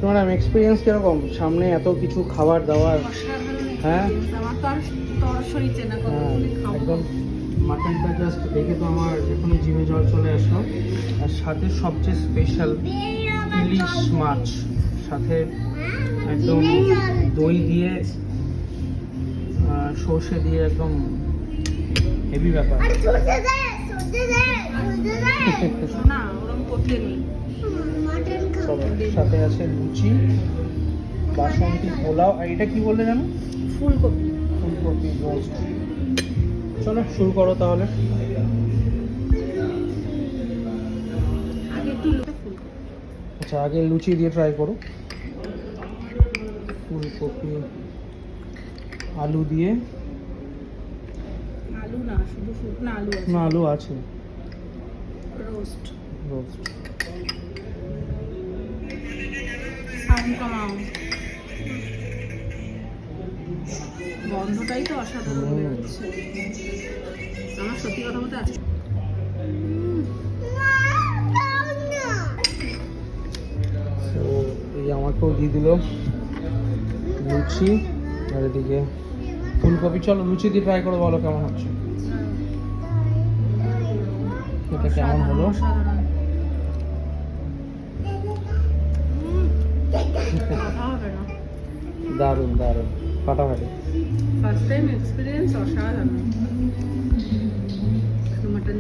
Madam experience কিরকম? সামনে এত কিছু খাবার দাবার। হ্যাঁ আমার তো আর তরসরি চেনা কতক্ষণে খাবো। একদম মাটনটা জাস্ট দেখে তো আমার এখনই জিভে জল চলে আসলো। আর সাথে সবচেয়ে স্পেশাল ইলিশ মাছ, সাথে একদম দই দিয়ে সর্ষে দিয়ে একদম হেভি ব্যাপার। না ওরকম করতে নেই। সাথে আছে লুচি, বাসন্তী পোলাও, আর এটা কি বললে জানো? ফুলকপি। ফুলকপি রোস্ট। চলো শুরু করো তাহলে। আগে একটু ফুলকপি। আচ্ছা আগে লুচি দিয়ে ট্রাই করো। ফুলকপি আলু দিয়ে। আলু না, শুধু শুকনো আলু আছে। না আলু আছে। রোস্ট। রোস্ট। সাউন্ড কমাও। গন্ধটাই তো অসাধারণ বেরোচ্ছে। আমার সত্যি কথা বলতে আছে। তো এই আমাকেও দিয়ে দিল লুচি, আর এদিকে ফুলকপি। চলো লুচি দিয়ে ট্রাই করে বলো কেমন হচ্ছে। এটা কেমন হলো? অসাধারণ। কথা হবে না। দারুণ দারুণ, ফাটাফাটি। ফার্স্ট টাইম এক্সপিরিয়েন্স অসাধারণ।